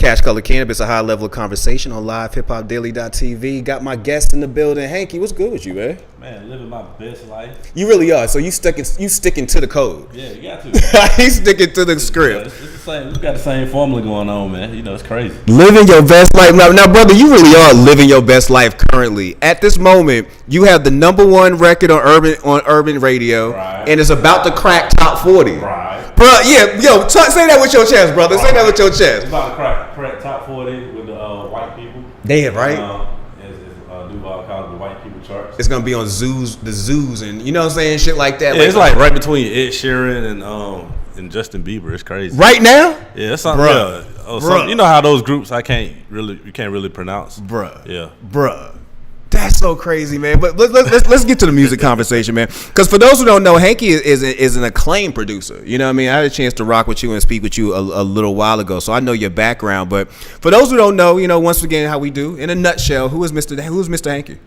Cash Color Cannabis, a high level of conversation on LivehiphopDaily.tv. Got my guest in the building. Hanky, what's good with you, man? Man, living my best life. You really are. So you sticking to the code. Yeah, you got to. He's sticking to the script. Yeah, it's the same. We got the same formula going on, man. You know, it's crazy. Living your best life. Now, brother, you really are living your best life currently. At this moment, you have the #1 record on urban radio, right, and it's about to crack top 40. Right. Bro, yeah, yo, say that with your chest, brother. Say that with your chest. It's about to crack top 40 with the white people. Damn, right? Duval called the white people charts. It's gonna be on the zoos, and you know what I'm saying, shit like that. Yeah, it's like right between Ed Sheeran and Justin Bieber. It's crazy. Right now? Yeah, that's something. Bruh. Yeah. Something, you know how those groups you can't really pronounce. Bruh. Yeah. Bruh. That's so crazy, man. But let's get to the music conversation, man. Because for those who don't know, Hanky is an acclaimed producer. You know what I mean? I had a chance to rock with you and speak with you a little while ago, so I know your background. But for those who don't know, you know, once again, how we do in a nutshell, who's Mr. Hanky?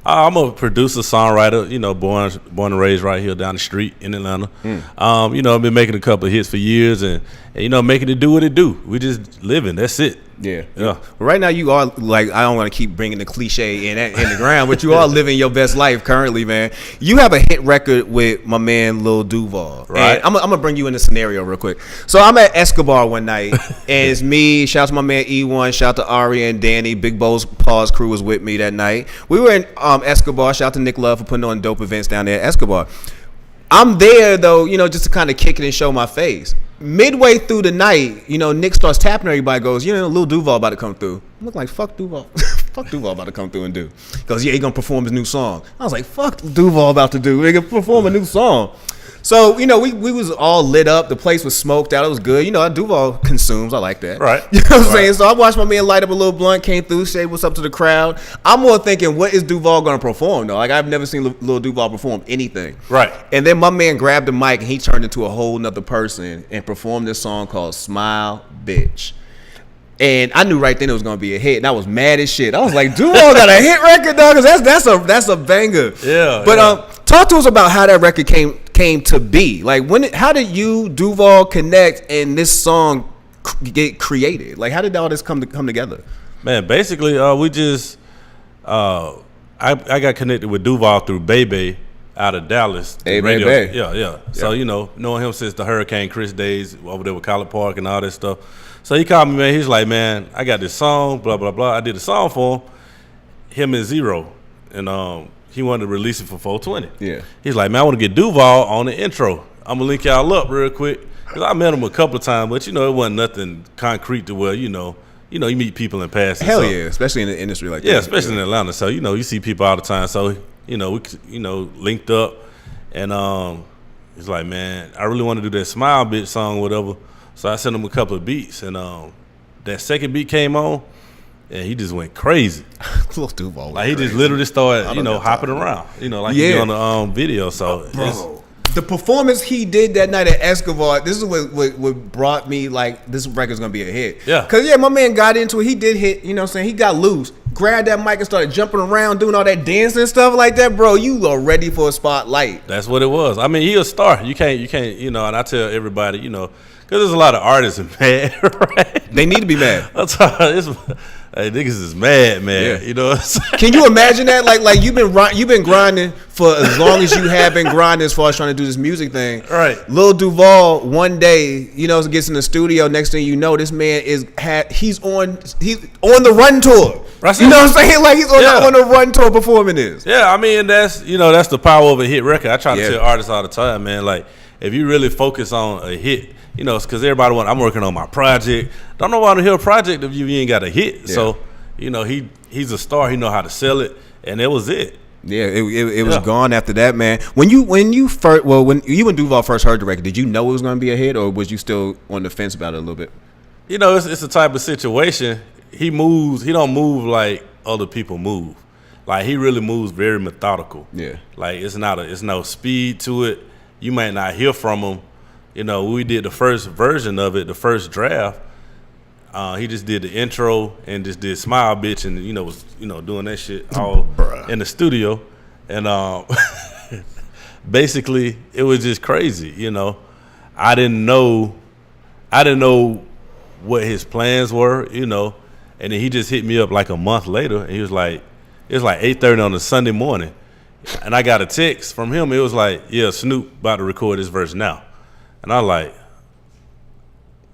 I'm a producer, songwriter. You know, born and raised right here down the street in Atlanta. You know, I've been making a couple of hits for years, and you know, making it do what it do. We just living. That's it. Yeah. Yeah. Right now, you are like, I don't want to keep bringing the cliche in the ground, but you are living your best life currently, man. You have a hit record with my man Lil Duval. Right. And I'm gonna bring you in a scenario real quick. So I'm at Escobar one night, and it's me. Shout out to my man E1. Shout out to Ari and Danny. Big Bo's Paws crew was with me that night. We were in Escobar. Shout out to Nick Love for putting on dope events down there at Escobar. I'm there though, you know, just to kind of kick it and show my face. Midway through the night, you know, Nick starts tapping everybody, goes, you know, Lil Duval about to come through. I look like, fuck Duval. Fuck Duval about to come through and do. He goes, yeah, he gonna perform his new song. I was like, fuck Duval about to do. He gonna perform a new song. So, you know, we was all lit up. The place was smoked out. It was good. You know, Duval consumes. I like that. Right. You know what I'm saying? So I watched my man light up a little blunt, came through, say what's up to the crowd. I'm more thinking, what is Duval going to perform, though? Like, I've never seen Lil Duval perform anything. Right. And then my man grabbed the mic, and he turned into a whole nother person and performed this song called Smile, Bitch. And I knew right then it was gonna be a hit, and I was mad as shit. I was like, Duval got a hit record, dog, because that's a banger. Yeah. But talk to us about how that record came to be. Like, how did you, Duval, connect and this song get created? Like, how did all this come together? Man, basically, we just I got connected with Duval through Bebe out of Dallas. Hey, radio. Bebe. Yeah. So, you know, knowing him since the Hurricane Chris days over there with College Park and all that stuff. So he called me, man. He's like, man, I got this song, blah, blah, blah. I did a song for him and Zero. And he wanted to release it for 420. Yeah. He's like, man, I want to get Duval on the intro. I'm going to link y'all up real quick. Because I met him a couple of times, but, you know, it wasn't nothing concrete to where, you meet people in passing. Hell yeah, especially in the industry like that. Yeah, especially in Atlanta. So, you know, you see people all the time. So, you know, we linked up. And he's like, man, I really want to do that Smile Bitch song or whatever. So I sent him a couple of beats, and that second beat came on, and he just went crazy. Lil Duval, like he just literally started, hopping around, like he did on the video. So, bro, the performance he did that night at Escobar, this is what brought me like this record's gonna be a hit. Yeah, cause my man got into it. He did hit. You know what I'm saying? He got loose, grabbed that mic and started jumping around, doing all that dancing and stuff like that. Bro, you are ready for a spotlight. That's what it was. I mean, he a star. You can't. And I tell everybody, because there's a lot of artists mad, right? They need to be mad. Hey, niggas is mad, man. Yeah. You know what I'm saying? Can you imagine that? Like you've been grinding for as long as you have been grinding as far as trying to do this music thing. Right. Lil Duval one day, gets in the studio. Next thing you know, this man he's on the run tour. Right. You know what I'm saying? Like he's on the run tour performing this. Yeah, I mean that's the power of a hit record. I try to tell artists all the time, man. Like if you really focus on a hit. Because everybody I'm working on my project. Don't know why to hear a project if you ain't got a hit. Yeah. So, he's a star. He know how to sell it, and that was it. Yeah, it was gone after that, man. When you and Duval first heard the record, did you know it was going to be a hit, or was you still on the fence about it a little bit? It's a type of situation. He moves. He don't move like other people move. Like he really moves very methodical. Yeah. Like it's no speed to it. You might not hear from him. We did the first version of it, the first draft. He just did the intro and just did Smile Bitch and, was, doing that shit all in the studio. And basically, it was just crazy, I didn't know what his plans were, you know. And then he just hit me up like a month later, and he was like, it was like 8:30 on a Sunday morning. And I got a text from him. It was like, yeah, Snoop about to record this verse now. And I was like,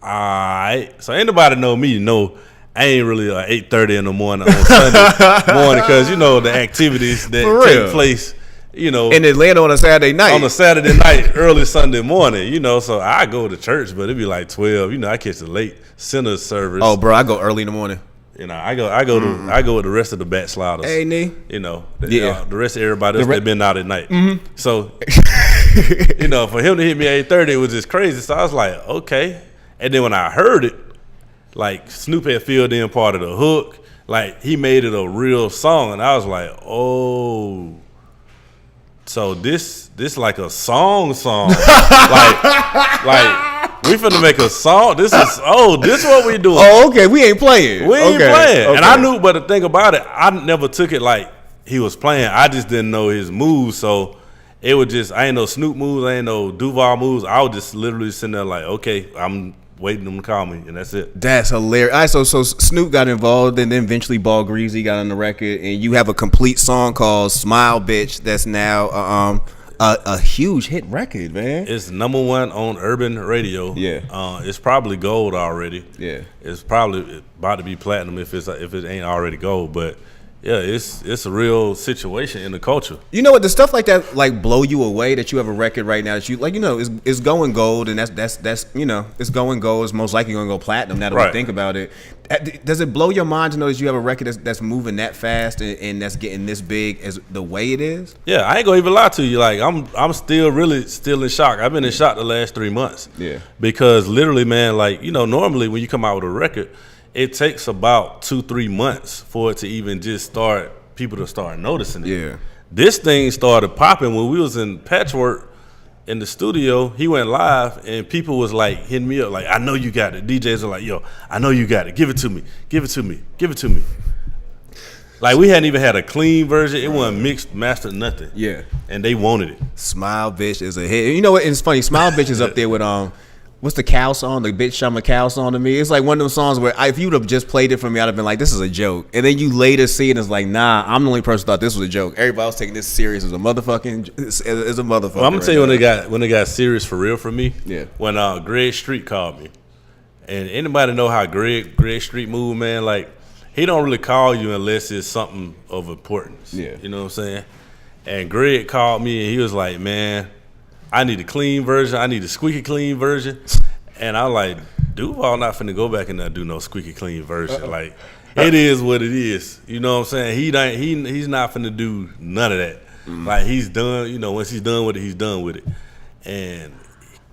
all right. So anybody know me know I ain't really 8:30 in the morning on Sunday morning because, you know, the activities that take place, you know. In Atlanta on a Saturday night. On a Saturday night, early Sunday morning, you know. So I go to church, but it'd be like 12. You know, I catch the late sinner service. Oh, bro, I go early in the morning. You know, I go with the rest of the backsliders. Hey, Nee. You know, the rest of everybody else that been out at night. Mm-hmm. So, you know, for him to hit me at 8:30, it was just crazy. So I was like, okay. And then when I heard it, like Snoop had filled in part of the hook, like he made it a real song, and I was like, oh, so this like a song, like we finna make a song. This what we doing. Oh, okay, we ain't playing. We ain't playing. Okay. And I knew, but the thing about it, I never took it like he was playing. I just didn't know his moves, so it was just, I ain't know Snoop moves, I ain't know Duval moves. I was just literally sitting there like, okay, I'm waiting them to call me, and that's it. That's hilarious. All right, so Snoop got involved, and then eventually Ball Greasy got on the record, and you have a complete song called "Smile, Bitch" that's now a huge hit record, man. It's #1 on urban radio. Yeah, it's probably gold already. Yeah, it's probably about to be platinum if it ain't already gold, but. Yeah, it's a real situation in the culture. You know what? The stuff like that like blow you away that you have a record right now that you like, you know, is going gold, and that's you know, it's going gold. It's most likely going to go platinum now that we think about it. Does it blow your mind to know that you have a record that's moving that fast and that's getting this big as the way it is? Yeah, I ain't gonna even lie to you. Like I'm still in shock. I've been in shock the last 3 months. Yeah, because literally, man, like, you know, normally when you come out with a record, it takes about 2-3 months for it to even just people to start noticing it. Yeah. This thing started popping when we was in Patchwork in the studio. He went live and people was like hitting me up like, I know you got it. DJs are like, yo, I know you got it. Give it to me. Give it to me. Give it to me. Like, we hadn't even had a clean version. It wasn't mixed, mastered, nothing. Yeah. And they wanted it. Smile Bitch is a hit. You know what? It's funny. Smile Bitch is up there with what's the cow song? The Bitch Shama Cow song to me. It's like one of those songs where if you would have just played it for me, I'd have been like, this is a joke. And then you later see it and it's like, nah, I'm the only person who thought this was a joke. Everybody was taking this serious as a motherfucking. Well, I'm gonna tell you when they got serious for real for me. Yeah. When Greg Street called me, and anybody know how Greg Street move, man? Like, he don't really call you unless it's something of importance. Yeah. You know what I'm saying? And Greg called me and he was like, man, I need a clean version. I need a squeaky clean version. And I was like, Duval not finna go back and not do no squeaky clean version. Like, it is what it is. You know what I'm saying? He's not finna do none of that. Mm-hmm. Like, he's done, you know, once he's done with it, he's done with it. And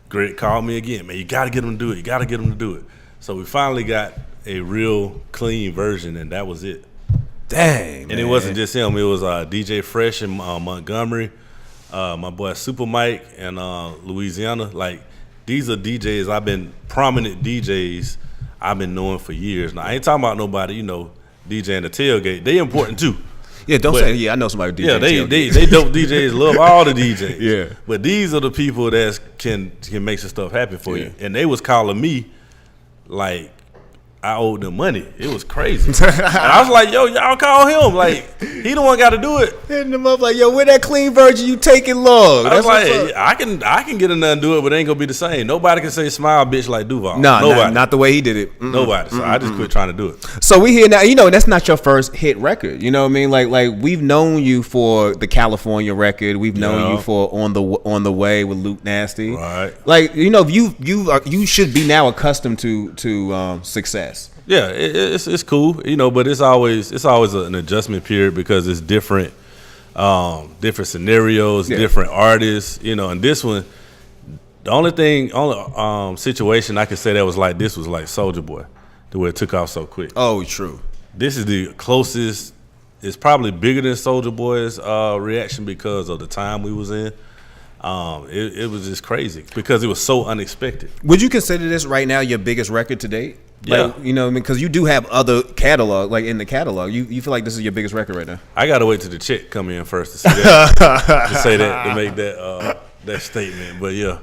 Greg called me again, man, you gotta get him to do it. You gotta get him to do it. So we finally got a real clean version, and that was it. Dang, man. And it wasn't just him. It was DJ Fresh in Montgomery, my boy Super Mike in Louisiana. Like, these are DJs, prominent DJs I've been knowing for years. Now, I ain't talking about nobody, you know, DJing the tailgate. They important too. Yeah, I know somebody who DJs. Yeah, they dope DJs, love all the DJs. Yeah. But these are the people that can make some stuff happen for you. And they was calling me like I owed them money. It was crazy. And I was like, yo, y'all call him. Like, he the one got to do it. Hitting them up like, yo, where that clean version you taking long? I was like, I can get in there and do it, but it ain't going to be the same. Nobody can say smile, bitch, like Duval. No, not the way he did it. Mm-mm. Nobody. So I just quit trying to do it. So we here now. You know, that's not your first hit record. You know what I mean? Like we've known you for the California record. We've known you for On the Way with Luke Nasty. Right. Like, you know, you should be now accustomed to success. Yeah, it's cool, you know, but it's always an adjustment period because it's different scenarios, different artists, you know. And this one, the only situation I could say that was like this was like Soulja Boy, the way it took off so quick. Oh, true. This is the closest. It's probably bigger than Soulja Boy's reaction because of the time we was in. It was just crazy because it was so unexpected. Would you consider this right now your biggest record to date? Yeah. Like, you know what I mean? Because you do have other catalog, like in the catalog. You feel like this is your biggest record right now? I got to wait till the check come in first to say that, to make that statement. But yeah,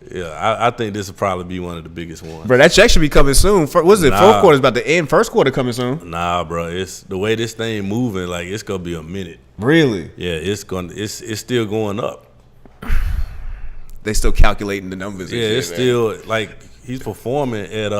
Yeah, I think this will probably be one of the biggest ones. Bro, that check should be coming soon. What's it? Fourth quarter's about to end. First quarter coming soon. Nah, bro. It's the way this thing moving. Like it's gonna be a minute. Really? Yeah, it's still going up. They still calculating the numbers. Yeah, it's still like he's performing at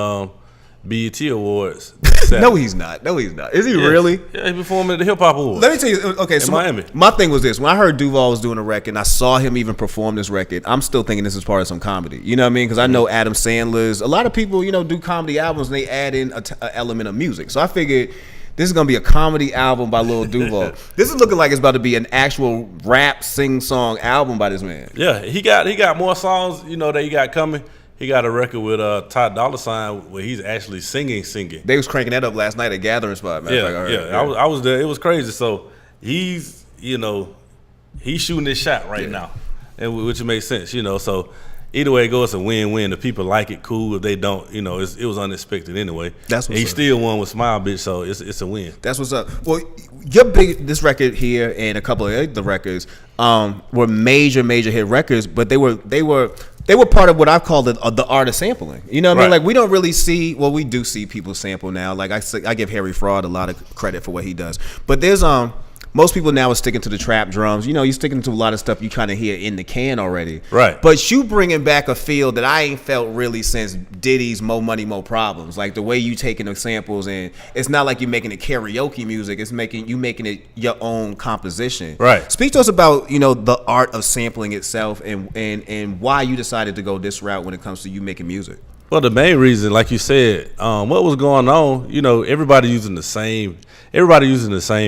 BET Awards. No, he's not. Is he really? Yeah, he's performing at the Hip Hop Awards. Let me tell you. Okay, so Miami. My thing was this: when I heard Duval was doing a record, and I saw him even perform this record, I'm still thinking this is part of some comedy. You know what I mean? Because I know Adam Sandler's. A lot of people, do comedy albums and they add in an element of music. So I figured this is gonna be a comedy album by Lil Duval. This is looking like it's about to be an actual rap sing-song album by this man. Yeah, he got more songs. That he got coming. He got a record with Ty Dolla $ign where he's actually singing. They was cranking that up last night at Gathering Spot, man. I was there. It was crazy. So he's shooting this shot right now, and which makes sense. So either way it goes, it's a win-win. The people like it, cool. If they don't, it was unexpected anyway. That's what's he up. Still won with Smile Bitch, so it's a win. That's what's up. Well, this record here and a couple of the records were major hit records, but they were part of what I call the art of sampling. You know what I mean? Like we don't really see. Well, we do see people sample now. Like I give Harry Fraud a lot of credit for what he does, but there's most people now are sticking to the trap drums. You're sticking to a lot of stuff you kind of hear in the can already. Right. But you bringing back a feel that I ain't felt really since Diddy's Mo Money, Mo Problems. Like the way you taking the samples and it's not like you're making it karaoke music. It's making it your own composition. Right. Speak to us about, the art of sampling itself and why you decided to go this route when it comes to you making music. Well, the main reason, like you said, what was going on, everybody using the same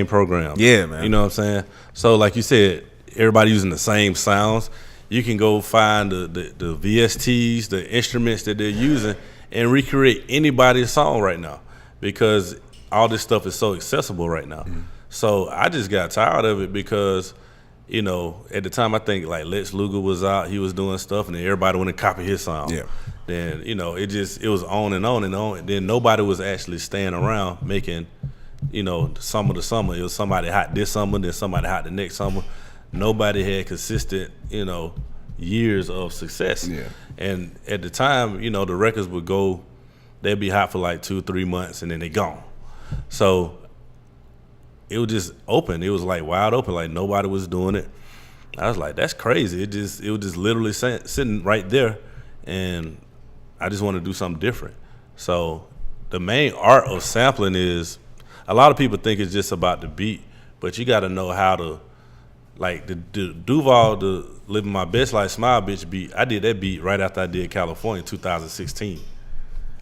program. Yeah, man. You know what I'm saying? So, like you said, everybody using the same sounds. You can go find the VSTs, the instruments that they're using, and recreate anybody's song right now because all this stuff is so accessible right now. Mm-hmm. So I just got tired of it because, at the time I think like Lex Luger was out, he was doing stuff, and then everybody went and copied his song. Yeah. Then it was on and on and on. And then nobody was actually staying around making, summer to summer. It was somebody hot this summer, then somebody hot the next summer. Nobody had consistent, years of success. Yeah. And at the time, the records would go, they'd be hot for like 2-3 months and then they gone. So it was just open. It was like wide open, like nobody was doing it. I was like, that's crazy. It was just literally sitting right there, and I just want to do something different. So the main art of sampling is, a lot of people think it's just about the beat, but you got to know how to, like the Duval, the Living My Best Life Smile Bitch beat. I did that beat right after I did California in 2016,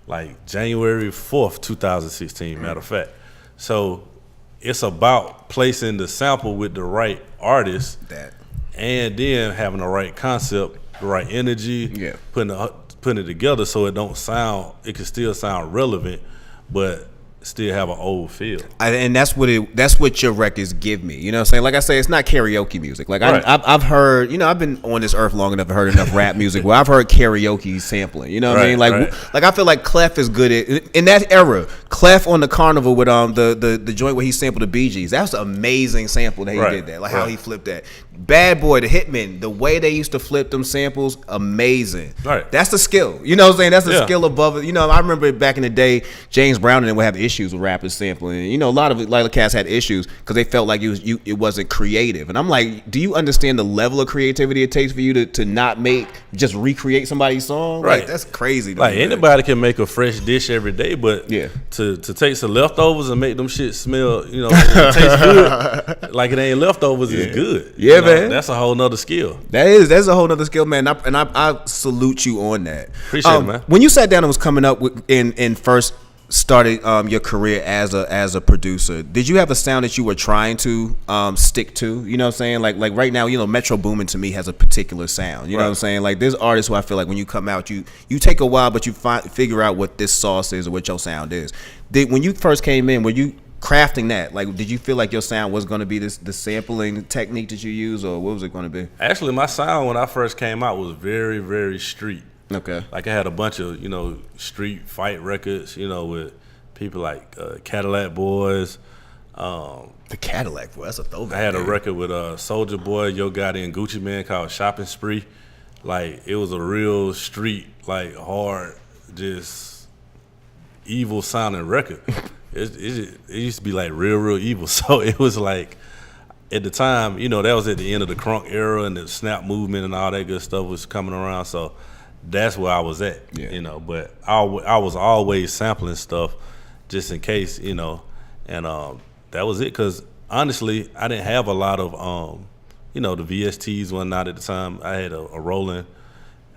like January 4th, 2016, matter of fact. So it's about placing the sample with the right artist and then having the right concept, the right energy, putting it together so it can still sound relevant, but still have an old feel. And that's what your records give me. You know what I'm saying? Like I say, it's not karaoke music. Like I've heard, I've been on this earth long enough to heard enough rap music where I've heard karaoke sampling. You know what I mean? Like I feel like Clef is good at, in that era, Clef on the Carnival with the joint where he sampled the Bee Gees. That was an amazing sample that he did that. Like how he flipped that. Bad Boy, the Hitmen, the way they used to flip them samples, amazing. Right. That's the skill. You know what I'm saying? That's the skill above it. I remember back in the day, James Brown and them would have issues with rappers sampling. A lot of the cats had issues because they felt like it wasn't creative. And I'm like, do you understand the level of creativity it takes for you to just recreate somebody's song? Right. Like, that's crazy. Like anybody can make a fresh dish every day, but to take some leftovers and make them shit smell, taste good, like it ain't leftovers is good. Yeah, man. That's a whole nother skill. That's a whole nother skill, man. And I salute you on that. Appreciate it, man. When you sat down and was coming up with and first started your career as a producer, did you have a sound that you were trying to stick to? You know what I'm saying? Like right now, Metro Boomin to me has a particular sound. You know what I'm saying? Like there's artists who I feel like when you come out, you take a while, but you figure out what this sauce is or what your sound is. When you first came in, were you crafting that? Like, did you feel like your sound was going to be the sampling technique that you use, or what was it going to be? Actually, my sound when I first came out was very, very street. Okay. Like I had a bunch of, street fight records, with people like Cadillac Boys. The Cadillac Boy, that's a throwback. I had a record with Soulja Boy, Yo Gotti, and Gucci Mane called Shopping Spree. Like, it was a real street, like, hard, just evil sounding record. It used to be, like, real evil. So it was like, at the time, you know, that was at the end of the crunk era, and the snap movement and all that good stuff was coming around. So that's where I was at, you know. But I was always sampling stuff just in case, you know. And that was it, because honestly, I didn't have a lot of, you know, the VSTs were not at the time. I had a Roland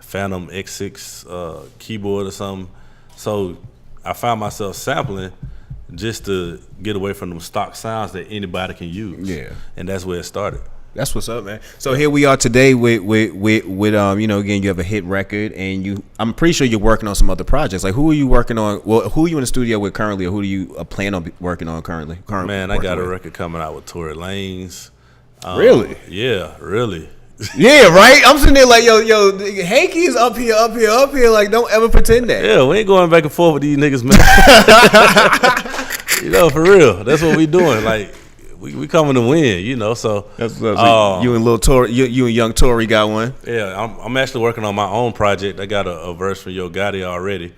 Phantom X6 keyboard or something. So I found myself sampling just to get away from them stock sounds that anybody can use. Yeah. And that's where it started. That's what's up, man. So here we are today with you know, again, you have a hit record, and I'm pretty sure you're working on some other projects. Like, who are you working on? Well, who are you in the studio with currently, or who do you plan on working on currently? Man, I got a record coming out with Tory Lanez. Really? Yeah, really. Yeah, right? I'm sitting there like, yo, Hanky is up here. Like, don't ever pretend that. Yeah, we ain't going back and forth with these niggas, man. You know, for real. That's what we doing. Like, we coming to win, you know. So that's what so you and little Tory, you and young Tory got one. Yeah, I'm actually working on my own project. I got a verse from Yo Gotti already.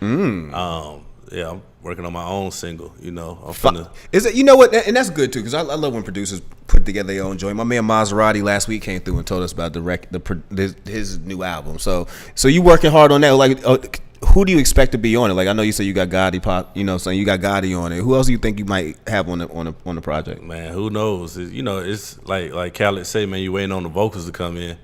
Yeah, I'm working on my own single. You know, I'm finna. Is it? You know what? And that's good too, because I love when producers put together their own joint. My man Maserati last week came through and told us about his new album. So you working hard on that? Like, who do you expect to be on it? Like, I know you said you got Gotti pop. You know, so you got Gotti on it. Who else do you think you might have on the project? Man, who knows? You know, it's like Khaled say, man, you waiting on the vocals to come in.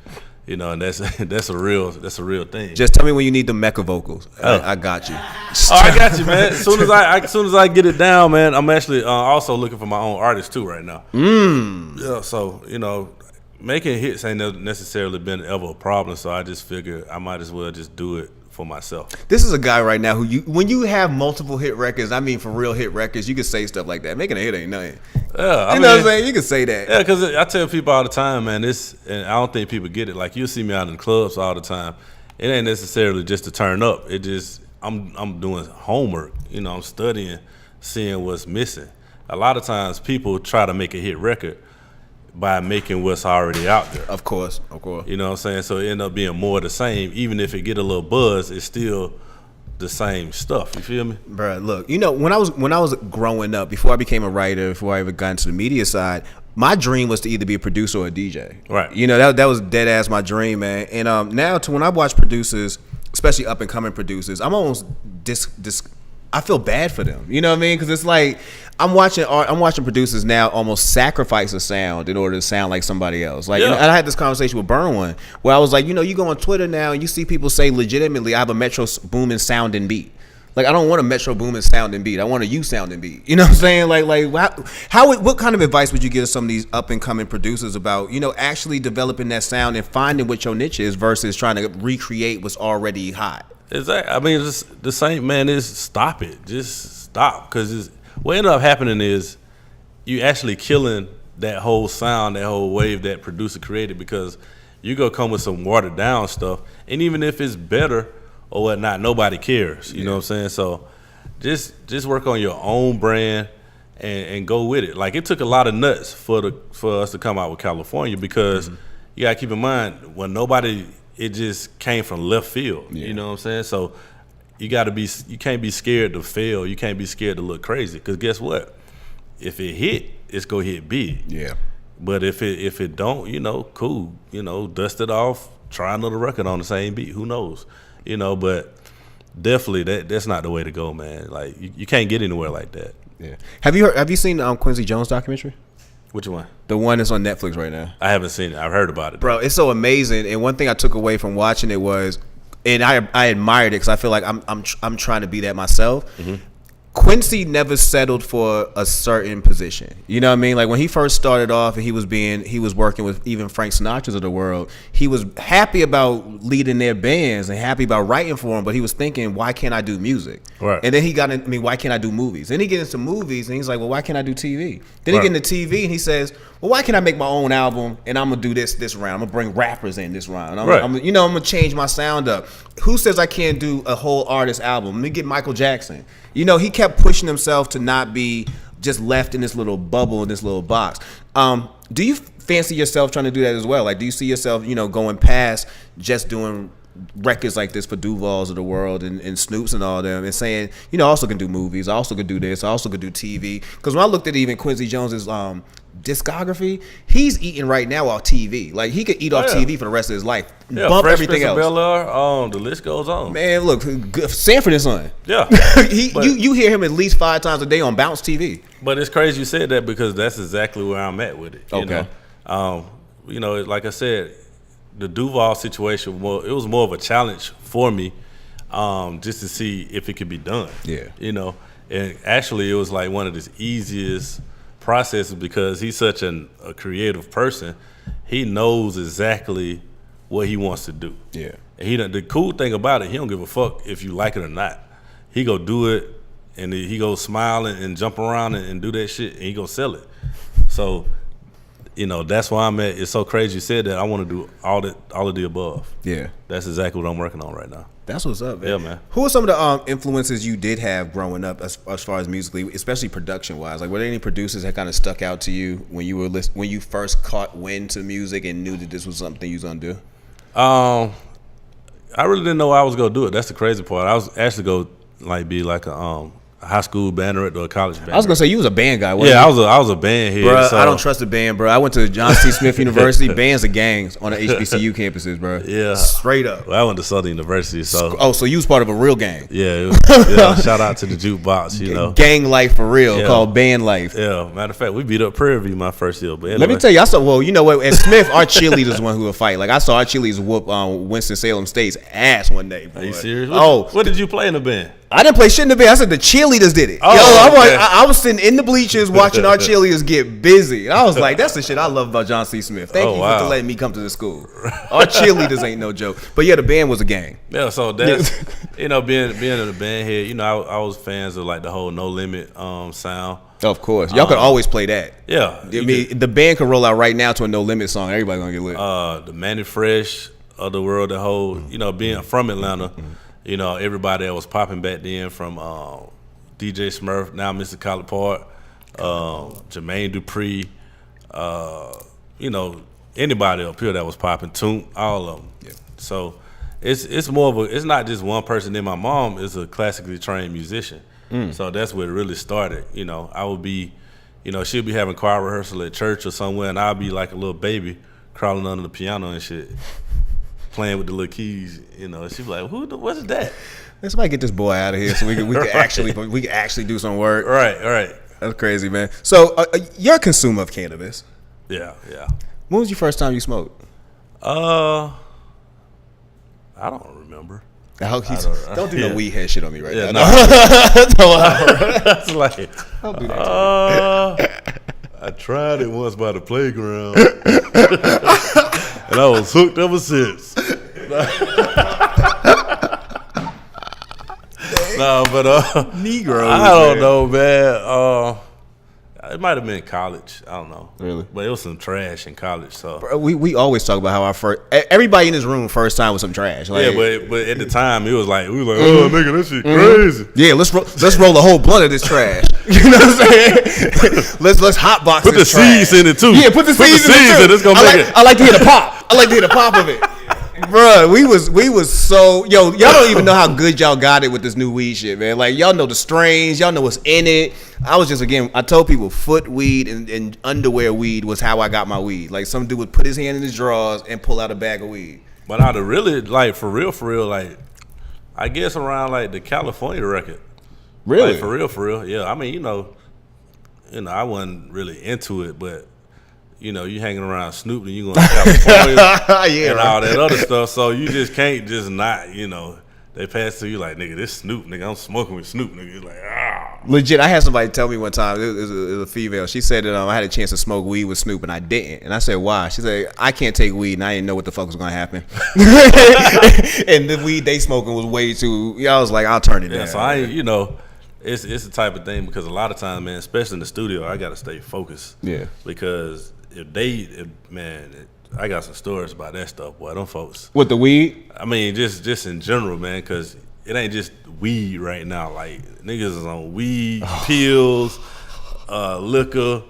You know, and that's a real thing. Just tell me when you need the Mecca vocals. I got you. I got you, man. As soon as I get it down, man, I'm actually also looking for my own artist too right now. Yeah, so you know, making hits ain't necessarily been ever a problem. So I just figure I might as well just do it for myself. This is a guy right now who when you have multiple hit records, I mean for real hit records, you can say stuff like that. Making a hit ain't nothing. Yeah, you know what I'm saying? You can say that. Yeah, because I tell people all the time, man, and I don't think people get it. Like, you'll see me out in clubs all the time. It ain't necessarily just to turn up. It just, I'm doing homework. You know, I'm studying, seeing what's missing. A lot of times people try to make a hit record by making what's already out there. Of course. You know what I'm saying? So it end up being more of the same. Even if it get a little buzz, it's still the same stuff. You feel me? Bruh, look, you know, when I was growing up, before I became a writer, before I ever got into the media side, my dream was to either be a producer or a DJ. Right. You know, that was dead ass my dream, man. And now when I watch producers, especially up and coming producers, I'm almost I feel bad for them. You know what I mean? Because it's like I'm watching producers now almost sacrifice a sound in order to sound like somebody else. Like, and I had this conversation with Burn One where I was like, you know, you go on Twitter now and you see people say legitimately, I have a Metro Boomin sounding beat. Like, I don't want a Metro Boomin sounding beat. I want a you sounding beat. You know what I'm saying? Like what kind of advice would you give to some of these up and coming producers about, you know, actually developing that sound and finding what your niche is versus trying to recreate what's already hot? Exactly. I mean, it's the same, man. Is stop it. Just stop. Because what ended up happening is you actually killing that whole sound, that whole wave that producer created, because you go come with some watered down stuff, and even if it's better or whatnot, nobody cares. You know what I'm saying? So just work on your own brand and go with it. Like, it took a lot of nuts for us to come out with California, because you gotta keep in mind, when nobody. It just came from left field. You know what I'm saying? So you can't be scared to fail. You can't be scared to look crazy, because guess what? If it hit, it's gonna hit big. Yeah. But if it don't, you know, cool. You know, dust it off. Try another record on the same beat. Who knows? You know, but definitely that's not the way to go, man. Like, you can't get anywhere like that. Yeah. Have you seen Quincy Jones documentary? Which one? The one that's on Netflix right now. I haven't seen it. I've heard about it. Bro, it's so amazing. And one thing I took away from watching it was, and I admired it because I feel like I'm trying to be that myself. Quincy never settled for a certain position. You know what I mean? Like, when he first started off and he was working with even Frank Sinatra's of the world, he was happy about leading their bands and happy about writing for them, but he was thinking, why can't I do music? Right. And then he got in, why can't I do movies? Then he gets into movies and he's like, well, why can't I do TV? Then he get into TV and he says, well, why can't I make my own album and I'm gonna do this round? I'm gonna bring rappers in this round. I'm gonna change my sound up. Who says I can't do a whole artist album? Let me get Michael Jackson. You know, he kept pushing himself to not be just left in this little bubble, in this little box. Do you fancy yourself trying to do that as well? Like, do you see yourself, going past just doing records like this for Duvals of the world and Snoops and all them, and saying, I also can do movies, I also can do this, I also can do TV? Because when I looked at even Quincy Jones's discography, he's eating right now off TV. Like, he could eat off TV for the rest of his life. Yeah, bump Fresh everything Prince else. of Bel-Air, the list goes on. Man, look, Sanford and Son. Yeah, you hear him at least 5 times a day on Bounce TV. But it's crazy you said that, because that's exactly where I'm at with it. Okay. Like I said, the Duval situation, it was more of a challenge for me, just to see if it could be done. Yeah. And actually it was like one of the easiest processes, because he's such a creative person. He knows exactly what he wants to do. Yeah. And the cool thing about it, he don't give a fuck if you like it or not. He go do it, and he go smile and jump around and do that shit, and he go sell it. So, that's why I'm at. It's so crazy you said that. I want to do all of the above. Yeah. That's exactly what I'm working on right now. That's what's up, man. Yeah, man. Who are some of the influences you did have growing up, as far as musically, especially production wise? Like, were there any producers that kind of stuck out to you when you were when you first caught wind to music and knew that this was something you was gonna do? I really didn't know I was gonna do it. That's the crazy part. I was actually gonna be like a high school band director or a college band. I was gonna say you was a band guy. Yeah, I was a band head. Bro, so. I don't trust the band, bro. I went to John C. Smith University. Bands are gangs on the HBCU campuses, bro. Yeah, straight up. Well, I went to Southern University, so so you was part of a real gang. Yeah, shout out to the jukebox. Gang life for real, called band life. Yeah, matter of fact, we beat up Prairie View my first year. But anyway. Let me tell you, I saw. Well, you know what? At Smith, our cheerleaders one who would fight. Like, I saw our cheerleaders whoop Winston-Salem State's ass one day. Boy. Are you serious? What did you play in the band? I didn't play shit in the band. I said the cheerleaders did it. I was sitting in the bleachers watching our cheerleaders get busy. And I was like, that's the shit I love about John C. Smith. Thank you for letting me come to the school. Our cheerleaders ain't no joke. But yeah, the band was a gang. Yeah, so that's being in the band head. I was fans of like the whole No Limit sound. Of course, y'all could always play that. Yeah, the band could roll out right now to a No Limit song. Everybody gonna get lit. The Manny Fresh of the world, the whole being from Atlanta. Everybody that was popping back then, from DJ Smurf, now Mr. Collard Park, Jermaine Dupri, anybody up here that was popping, Toon, all of them. Yeah. So it's more of it's not just one person. Then my mom is a classically trained musician, so that's where it really started. I would be, she'll be having choir rehearsal at church or somewhere, and I'll be like a little baby crawling under the piano and shit, playing with the little keys, She'd be like, what's that? Let's get this boy out of here so we can actually do some work. Right. That's crazy, man. So you're a consumer of cannabis. Yeah. When was your first time you smoked? I don't remember. Don't do no weed head shit on me right now. That's like, don't do that I tried it once by the playground, and I was hooked ever since. No, but Negroes. I don't know, man. It might have been college. I don't know. Really? But it was some trash in college. So we always talk about how everybody in this room first time was some trash. Like, yeah, but at the time we was like, oh nigga, this shit crazy. Yeah, let's roll a whole blunt of this trash. You know what I'm saying? let's hotbox. Put the trash. seeds in it too. Yeah, put the seeds in it too. It's gonna make it. I like to hear the pop. I like to hear the pop of it. Bruh, we was so y'all don't even know how good y'all got it with this new weed shit, man. Like, y'all know the strains, y'all know what's in it. I told people foot weed and underwear weed was how I got my weed. Like, some dude would put his hand in his drawers and pull out a bag of weed. But I'd really, like, for real, like, I guess around like the California record. Really? Like, for real. Yeah. I mean, I wasn't really into it, but you hanging around Snoop and you going to California and all that other stuff. So you just can't just not, they pass to you like, nigga, this Snoop, nigga, I'm smoking with Snoop, nigga. It's like, Legit, I had somebody tell me one time, it was a female. She said that I had a chance to smoke weed with Snoop and I didn't. And I said, why? She said, I can't take weed and I didn't know what the fuck was going to happen. And the weed they smoking was way too, I was like, I'll turn it down. Yeah, so I, it's the type of thing, because a lot of times, man, especially in the studio, I got to stay focused. Yeah. Because I got some stories about that stuff, boy. Them folks. With the weed? I mean, just in general, man, because it ain't just weed right now. Like, niggas is on weed, pills, liquor,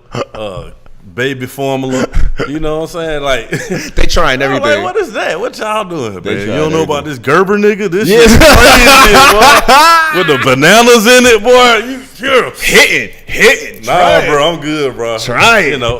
baby formula. You know what I'm saying? Like they trying everything. Like, what is that? What y'all doing, man? You don't know everything. about this Gerber nigga? This shit crazy, boy. With the bananas in it, boy. You hitting. Nah, bro, I'm good, bro. Try it. You know,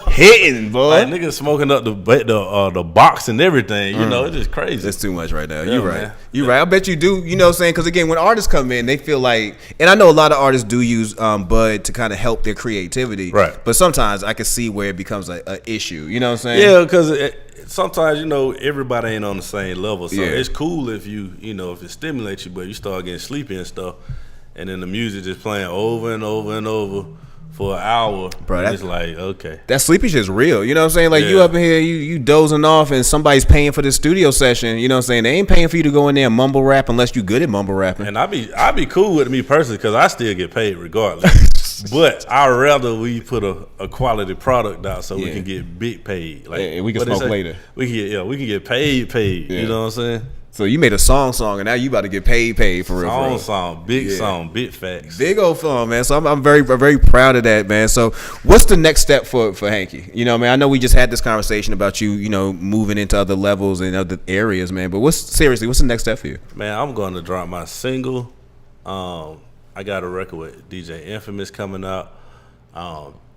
hitting, boy. Like niggas smoking up the box and everything. You know, it's just crazy. That's too much right now. Yeah, You're right. Man. You're right. I bet you do. You know what I'm saying? Because again, when artists come in, they feel like, and I know a lot of artists do use bud to kind of help their creativity. Right. But sometimes I can see where it becomes an issue. You know what I'm saying? Yeah, because sometimes, you know, everybody ain't on the same level. So Yeah. it's cool if if it stimulates you, but you start getting sleepy and stuff, and then the music just playing over and over and over for an hour. Bro, it's like, okay. That sleepy shit's real. You know what I'm saying? Like, you up in here, you dozing off, and somebody's paying for the studio session. You know what I'm saying? They ain't paying for you to go in there and mumble rap unless you good at mumble rapping. And I be cool with me personally because I still get paid regardless. But I'd rather we put a quality product out so we can get big paid. Like, and we can smoke later. We can get paid. Yeah. You know what I'm saying? So you made a song, and now you about to get paid for real. Song, big facts. Big old film, man. So I'm very proud of that, man. So what's the next step for Hanky? You know, man, I know we just had this conversation about you know, moving into other levels and other areas, man. But what's the next step for you? Man, I'm going to drop my single. I got a record with DJ Infamous coming out.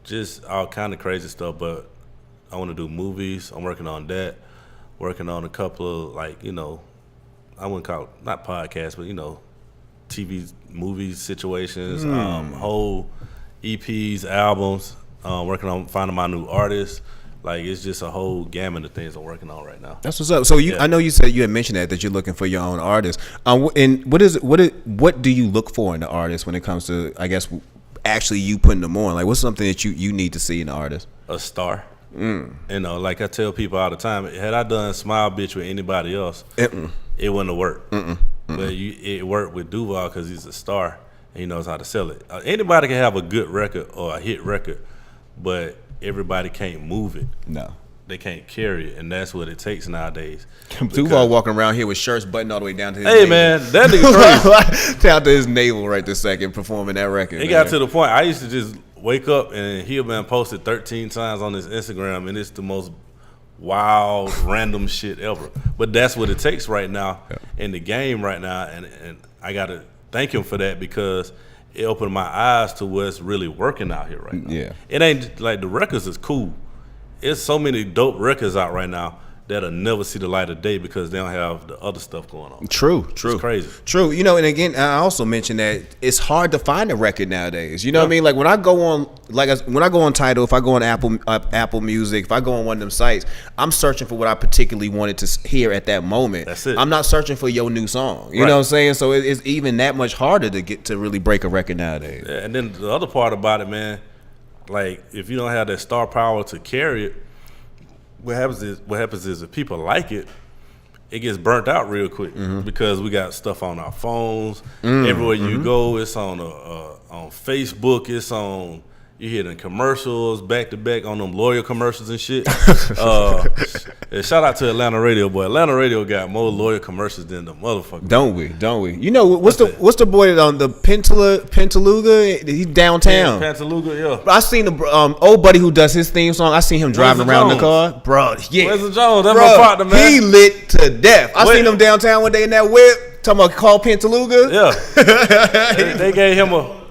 Just all kind of crazy stuff, but I want to do movies. I'm working on that. Working on a couple of, like, you know, I wouldn't call it, not podcasts, but, you know, TV, movies, situations, whole EPs, albums, working on finding my new artists. Like, it's just a whole gamut of things I'm working on right now. That's what's up. So I know you said you had mentioned that you're looking for your own artist. And what do you look for in the artist when it comes to, I guess, actually you putting them on? Like, what's something that you need to see in the artist? A star. You know, like I tell people all the time, had I done Smile Bitch with anybody else, it wouldn't have worked. But it worked with Duval because he's a star and he knows how to sell it. Anybody can have a good record or a hit record, but everybody can't move it. No. They can't carry it, and that's what it takes nowadays. Duval walking around here with shirts buttoned all the way down to his navel. Man, that nigga crazy. Down to his navel right this second performing that record. It got to the point, I used to just wake up and he'll been posted 13 times on his Instagram, and it's the most wild, random shit ever. But that's what it takes right now in the game right now, and I got to thank him for that because it opened my eyes to what's really working out here right now. Yeah. It ain't like the records is cool. It's so many dope records out right now that'll never see the light of day because they don't have the other stuff going on. True. It's crazy. True. You know, and again, I also mentioned that it's hard to find a record nowadays. You know what I mean? Like when I go on Tidal, if I go on Apple Music, if I go on one of them sites, I'm searching for what I particularly wanted to hear at that moment. That's it. I'm not searching for your new song. You know what I'm saying? So it's even that much harder to get to really break a record nowadays. Yeah, and then the other part about it, man, like if you don't have that star power to carry it, what happens is if people like it, it gets burnt out real quick because we got stuff on our phones. Everywhere you go, it's on Facebook, it's on. You hear the commercials back to back on them lawyer commercials and shit. Shout out to Atlanta Radio, boy. Atlanta Radio got more lawyer commercials than the motherfucker. Don't we? You know what's the boy on the Pentaluga? He's downtown. Pentaluga, yeah. I seen the old buddy who does his theme song. I seen him driving around the car, bro. Yeah, Wesley Jones, that's my partner, man. He lit to death. I seen him downtown one day in that whip. Talking about call Pentaluga. Yeah, they gave him a.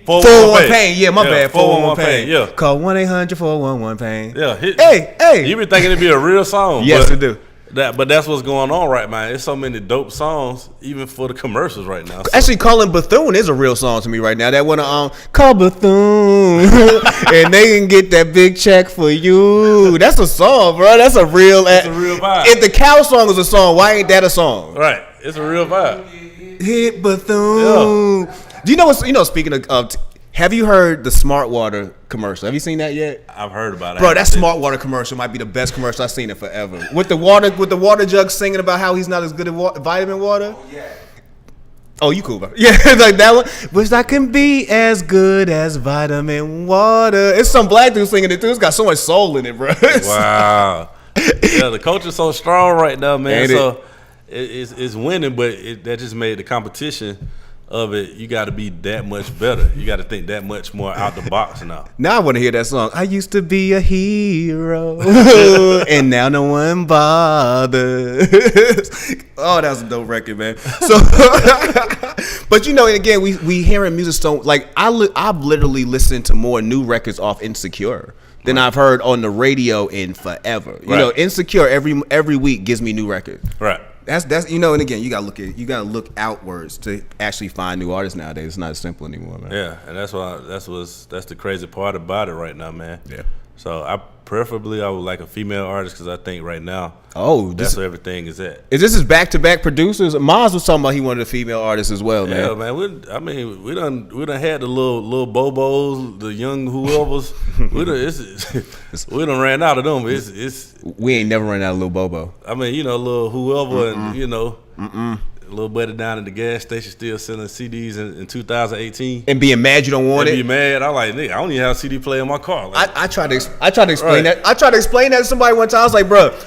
411 pain. Yeah, my bad. 411 pain. Yeah. Call 1-800-411-PAIN. Yeah. Hey. You be thinking it'd be a real song. Yes, it do. But that's what's going on right now. There's so many dope songs, even for the commercials right now. So. Actually, calling Bethune is a real song to me right now. That one, call Bethune, and they can get that big check for you. That's a song, bro. That's a real. It's a real vibe. If the cow song is a song, why ain't that a song? Right. It's a real vibe. Hit Bethune. Yeah. Do you know what's? Speaking of, have you heard the Smart Water commercial? Have you seen that yet? I've heard about it. Bro, that Smart Water commercial might be the best commercial I've seen in forever. With the water jug singing about how he's not as good at vitamin water. Oh yeah. Oh, you cool, bro? Yeah, like that one. Wish I can be as good as vitamin water. It's some black dude singing it too. It's got so much soul in it, bro. Wow. Yeah, the culture's so strong right now, man. Ain't so it's winning, but that just made the competition of it, you got to be that much better. You got to think that much more out the box now. Now I want to hear that song. I used to be a hero, and now no one bothers. Oh, that was a dope record, man. So, but you know, and again, we hearing music so like I've literally listened to more new records off Insecure than I've heard on the radio in forever. You know, Insecure every week gives me new records. Right. That's you know, and again, you gotta look outwards to actually find new artists nowadays. It's not as simple anymore, man. Yeah, and that's the crazy part about it right now, man. Yeah. So I would like a female artist because I think right now, that's where everything is at. Is this back-to-back producers? Maz was talking about he wanted a female artist as well, man. Yeah, man. We done had the little Bobos, the young whoever's. we done ran out of them. We ain't never run out of Lil Bobo. I mean, you know, little whoever, and you know, a little buddy down at the gas station still selling CDs in 2018. And being mad you don't want it. Be mad. I'm like, nigga, I don't even have a CD player in my car. Like, I tried to explain that. I tried to explain that to somebody one time. I was like, bro,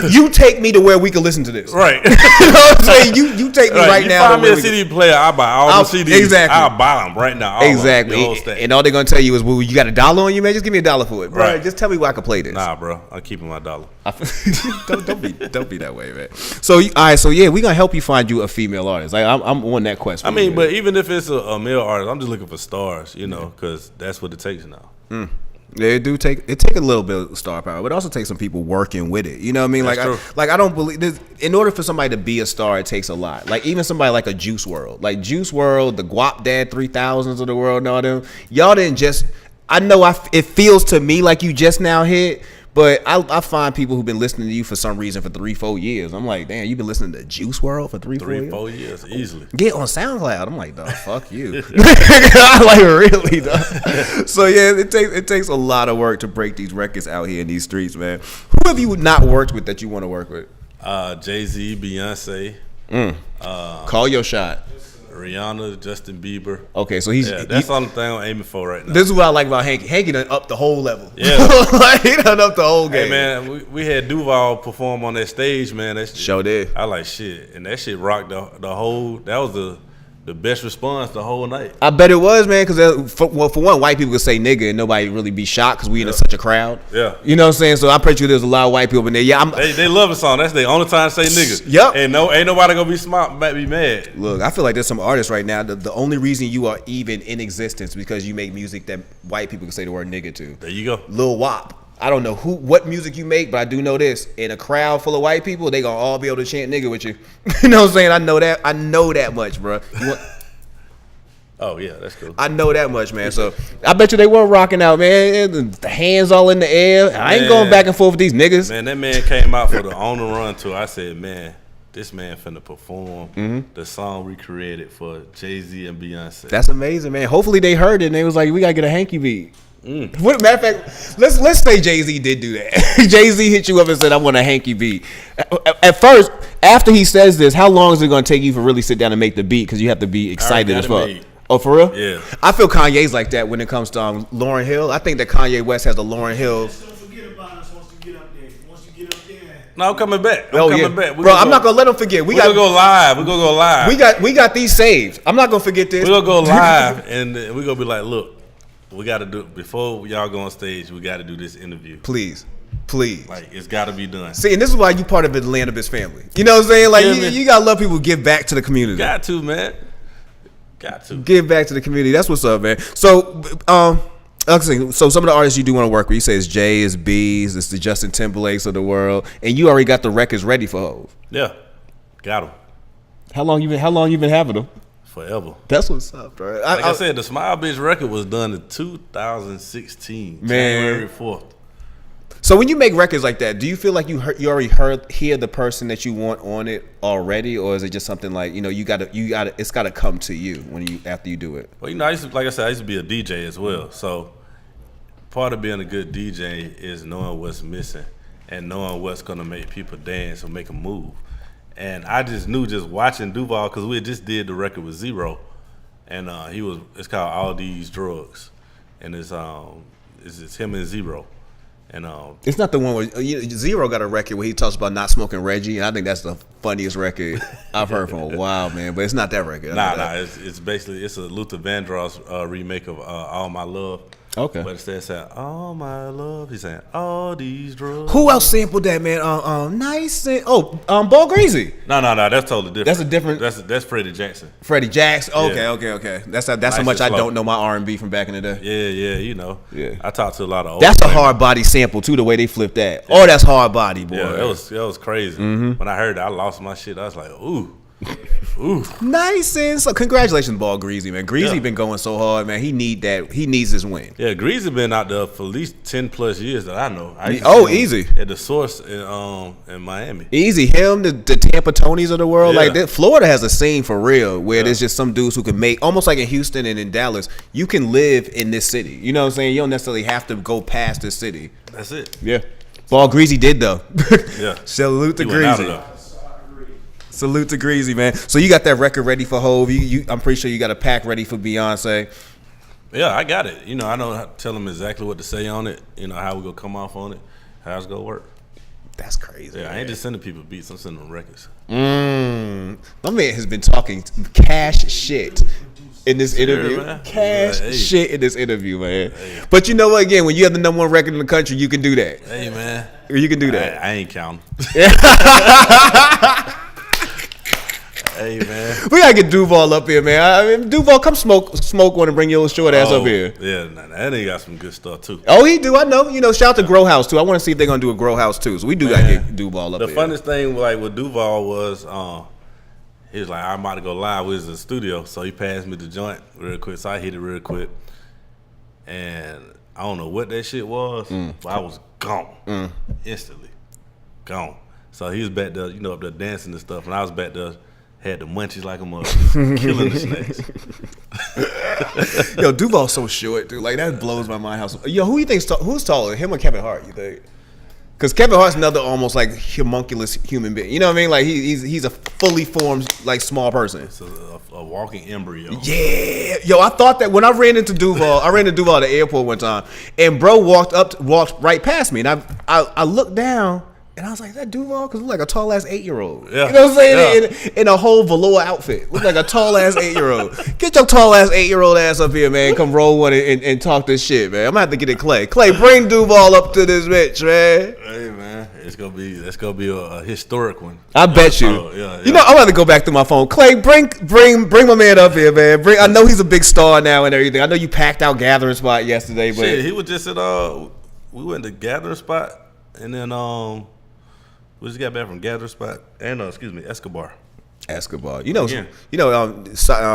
you take me to where we can listen to this. Right. You know what I'm saying? You take me right now. You find me a CD player, I'll buy all the CDs. Exactly. I'll buy them right now. Exactly. And all they're going to tell you is, well, you got $1 on you, man? Just give me $1 for it. Bro, right. Just tell me where I can play this. Nah, bro. I'm keeping my $1. don't be that way, man. So, all right. So, yeah, we're going to help you find you a female artist. Like, I'm on that quest. I mean, but even if it's a male artist, I'm just looking for stars, you know, because that's what it takes now. Yeah, it take a little bit of star power, but it also takes some people working with it. You know what I mean? That's I don't believe this. In order for somebody to be a star, it takes a lot. Like even somebody like a Juice WRLD, like Juice WRLD, the Guap Dad 3000s of the world, and all them. Y'all didn't just. I know it feels to me like you just now hit. But I find people who've been listening to you for some reason for 3-4 years. I'm like, damn, you've been listening to Juice WRLD for 3-4 years easily. Get on SoundCloud. I'm like, dog, fuck you. Like really, dog. So yeah, it takes a lot of work to break these records out here in these streets, man. Who have you not worked with that you want to work with? Jay-Z, Beyonce. Call your shot. Rihanna, Justin Bieber. Okay, so that's the only thing I'm aiming for right now. This is what I like about Hanky. Hanky done up the whole level. Yeah. Like, he done up the whole game. Hey, man, we had Duval perform on that stage, man. That shit, sure did. I like shit. And that shit rocked the whole, that was the best response the whole night. I bet it was, man, because for one, white people could say nigga and nobody really be shocked because we in such a crowd. Yeah. You know what I'm saying? So I bet you there's a lot of white people in there. Yeah, they love the song. That's the only time to say nigga. Yep. And ain't nobody gonna be mad. Look, I feel like there's some artists right now that the only reason you are even in existence because you make music that white people can say the word nigga to. There you go. Lil Wop. I don't know what music you make, but I do know this. In a crowd full of white people, they gonna all be able to chant nigga with you. You know what I'm saying? I know that much, bro. Oh, yeah, that's cool. I know that much, man. So I bet you they were rocking out, man. The hands all in the air. I ain't going back and forth with these niggas. Man, that man came out for the On the Run tour. I said, man, this man finna perform the song we created for Jay-Z and Beyonce. That's amazing, man. Hopefully they heard it and they was like, we gotta get a Hanky beat. Matter of fact, let's say Jay-Z did do that. Jay-Z hit you up and said, I want a Hanky beat. At first, after he says this, how long is it gonna take you to really sit down and make the beat? Because you have to be excited as fuck. Oh, for real? Yeah. I feel Kanye's like that when it comes to Lauryn Hill. I think that Kanye West has a Lauryn Hill. Don't forget about us once you get up there. Once you get up there. No, I'm coming back. I'm coming back. Bro, I'm not gonna let him forget. We're gonna go live. We're gonna go live. We got these saved. I'm not gonna forget this. We're gonna go live and we're gonna be like, look, we gotta do before y'all go on stage, we gotta do this interview. Please. Like, it's gotta be done. See, and this is why you part of the Landabis family. You know what I'm saying? Like, you gotta love people who give back to the community. Got to, man. Got to give back to the community. That's what's up, man. So, so some of the artists you do want to work with, you say it's Jay, it's B's, it's the Justin Timberlakes of the world, and you already got the records ready for Hov. Yeah, got them. How long you been having them? Forever. That's what's up, bro. Like I said, the Smile Bitch record was done in 2016, January 4th. So when you make records like that, do you feel like you already hear the person that you want on it already, or is it just something like it's gotta come to you after you do it? Well, I used to be a DJ as well. So part of being a good DJ is knowing what's missing and knowing what's gonna make people dance or make them move. And I just knew just watching Duval, because we just did the record with Zero, and it's called All These Drugs, and it's him and Zero. And it's not the one where Zero got a record where he talks about not smoking Reggie, and I think that's the funniest record I've heard from a while, man. But it's not that record. It's basically it's a Luther Vandross remake of All My Love. Okay. But instead of saying all my love, he's saying all these drugs. Who else sampled that, man? Nice and Ball Greasy. No, that's totally different. That's a different. That's Freddie Jackson. Freddie Jackson. Okay, Yeah. okay. That's how Nice much and I slow. don't know my R&B from back in the day. Yeah, you know. Yeah. I talked to a lot of old That's a women. hard body sample too. The way they flipped that. Oh, that's hard body, boy. Yeah, that was crazy. When I heard it, I lost my shit. I was like, ooh. Nice and so. Congratulations, Ball Greasy, man. Greasy Yeah. been going so hard, man. He needs this win. Yeah, Greasy been out there for at least 10 plus years that I know. I used to Oh, see him easy. at the Source in Miami. Easy, him, the Tampa Tonys of the world. Yeah. Like that, Florida has a scene for real where there's just some dudes who can make, almost like in Houston and in Dallas, you can live in this city. You know what I'm saying? You don't necessarily have to go past this city. That's it. Yeah. Ball Greasy did though. Yeah. Salute to He went out Greasy. of there. Salute to Greasy, man. So you got that record ready for Hov. I'm pretty sure you got a pack ready for Beyonce. Yeah, I got it. You know, I know how to tell them exactly what to say on it. You know, how we gonna come off on it, how it's gonna work. That's crazy. Yeah, man. I ain't just sending people beats. I'm sending them records. My man has been talking cash shit in this interview. man. Cash Hey. shit in this interview, man. But you know what? Again, when you have the number one record in the country, you can do that. Hey, man. You can do that. I ain't counting. Hey, man. We gotta get Duval up here, man. I mean, Duval, come smoke one and bring your short ass up here. Yeah, nah, that nigga got some good stuff, too. Oh, he do. I know. You know, shout out to Grow House too. I want to see if they're gonna do a Grow House too. So we do gotta get Duval up The here. funniest thing, like, with Duval was, he was like, I'm about to go live. We was in the studio, so he passed me the joint real quick. So I hit it real quick. And I don't know what that shit was, but I was gone. Instantly. Gone. So he was back there, you know, up there dancing and stuff. And I was back there, had the munchies like a mother, killing the snacks. Yo, Duval's so short, dude. Like that blows my mind. Yo, who you think's who's taller, him or Kevin Hart? You think? Because Kevin Hart's another almost like homunculus human being. You know what I mean? Like he's a fully formed like small person. It's a walking embryo. Yeah, yo, I thought that when I ran into Duval, at the airport one time, and bro walked right past me, and I looked down. And I was like, is that Duval? Because look like a tall ass 8-year-old. Yeah. You know what I'm saying? Yeah. In a whole velour outfit. Look like a tall ass 8-year-old. Get your tall ass 8-year-old ass up here, man. Come roll one and talk this shit, man. I'm gonna have to get it Clay. Clay, bring Duval up to this bitch, man. Hey, man, that's gonna be a historic one. I bet you. Yeah. You know, I'm gonna go back to my phone. Clay, bring my man up here, man. I know he's a big star now and everything. I know you packed out Gathering Spot yesterday, but Shit, he was just at we went to Gathering Spot, and then we just got back from Gathering Spot and Escobar. Escobar. Yeah.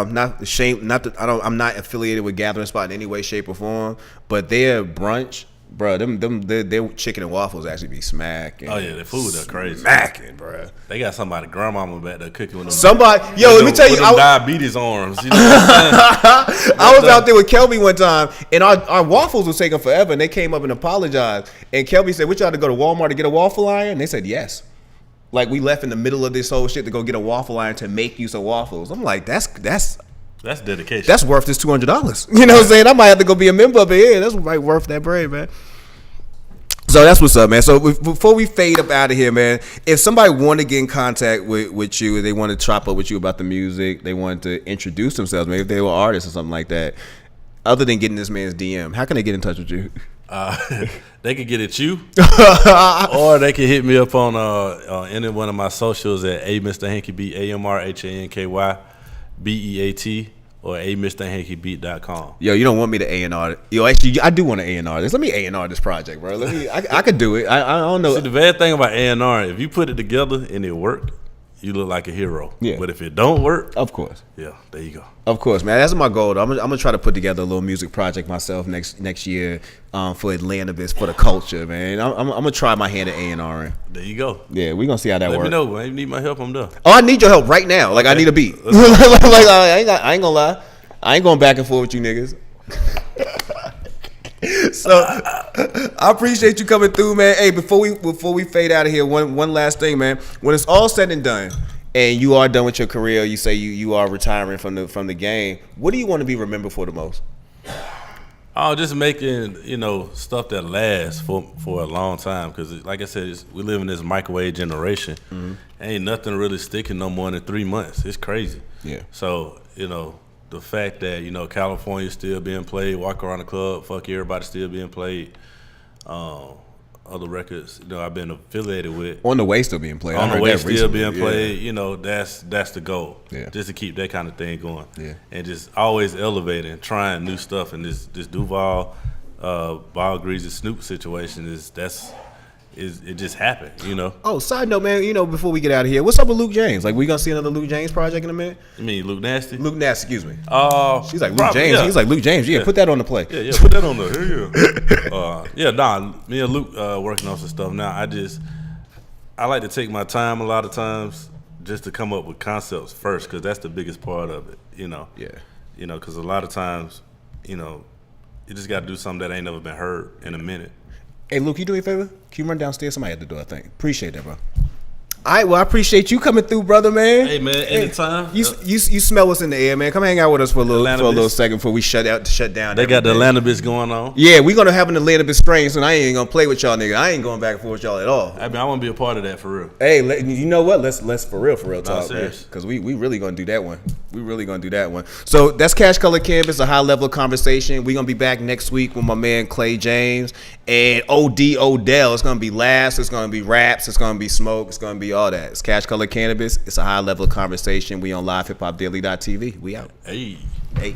Not shame. Not that I'm not affiliated with Gathering Spot in any way, shape, or form. But their brunch, bro, their chicken and waffles actually be smacking. Oh yeah, the food they're crazy. Smacking, bro. They got somebody grandmama back there cooking with them. Somebody, yo, let me tell you, diabetes arms. You know what I'm saying? I was out there with Kelby one time, and our waffles was taking forever, and they came up and apologized. And Kelby said, "What y'all to go to Walmart to get a waffle iron?" And they said, "Yes." Like we left in the middle of this whole shit to go get a waffle iron to make you some waffles. I'm like, that's dedication. That's worth this $200. You know what I'm saying? I might have to go be a member up here. That's right worth that bread, man. So that's what's up, man. So before we fade up out of here, man, if somebody wanted to get in contact with you, they want to chop up with you about the music, they wanted to introduce themselves, maybe if they were artists or something like that, other than getting this man's DM, how can they get in touch with you? They could get at you, or they can hit me up on any one of my socials at Mr. Hanky Beat, AMRHANKY BEAT, or MrHankyBeat.com. Yo, you don't want me to A&R. Yo, actually, I do want to A&R this. Let me A&R this project, bro. I could do it. I don't know. See, the bad thing about A&R, if you put it together and it worked, you look like a hero. Yeah. But if it don't work, Of course. yeah, there you go. Of course, man. That's my goal, though. I'm gonna try to put together a little music project myself next year for Atlanta, for the culture, man. I'm gonna try my hand at A&R. There you go. Yeah, we're gonna see how that Let works. me know, man. If you need my help, I'm done. Oh, I need your help right now. Like, I need a beat. Like, I ain't gonna lie. I ain't going back and forth with you niggas. So, I appreciate you coming through, man. Hey, before we fade out of here, one last thing, man. When it's all said and done, and you are done with your career, you say you are retiring from the game. What do you want to be remembered for the most? Oh, just making, stuff that lasts for a long time. Because, like I said, we live in this microwave generation. Mm-hmm. Ain't nothing really sticking no more than 3 months. It's crazy. Yeah. So, the fact that, California still being played, Walk Around the Club, Fuck Everybody still being played. Other records, I've been affiliated with. On the Way still being played. On the Way still being played. That's the goal. Yeah. Just to keep that kind of thing going. Yeah. And just always elevating, trying new stuff. And this Duval, Ball Greasy Snoop situation it just happened, Oh, side note, man, before we get out of here, what's up with Luke James? Like, we gonna see another Luke James project in a minute? You mean Luke Nasty? Luke Nasty, excuse me. She's like Luke James. Yeah. He's like Luke James. Yeah, put that on the play. Yeah, put that on the. Me and Luke working on some stuff now. I like to take my time a lot of times just to come up with concepts first, because that's the biggest part of it. Yeah. Because a lot of times, you just got to do something that ain't never been heard in a minute. Hey, Luke, you do me a favor? Can you run downstairs? Somebody at the door, I think. Appreciate that, bro. All right, well, I appreciate you coming through, brother, man. Hey, man, anytime. You smell what's in the air, man. Come hang out with us for a little second before we shut down. They got the Atlanta bitch going on. Yeah, we're gonna have an Atlanta bitch strain, so I ain't gonna play with y'all, nigga. I ain't going back and forth with y'all at all. I want to be a part of that for real. Hey, you know what? Let's for real talk, man. Serious. Because we really gonna do that one. We really gonna do that one. So that's Cash Color Canvas, a high level conversation. We're gonna be back next week with my man Clay James and OD Odell. It's gonna be laughs. It's gonna be raps. It's gonna be smoke. It's gonna be all that. It's Cash Color Cannabis. It's a high level conversation. We on LivehiphopDaily.tv. We out. Hey. Hey.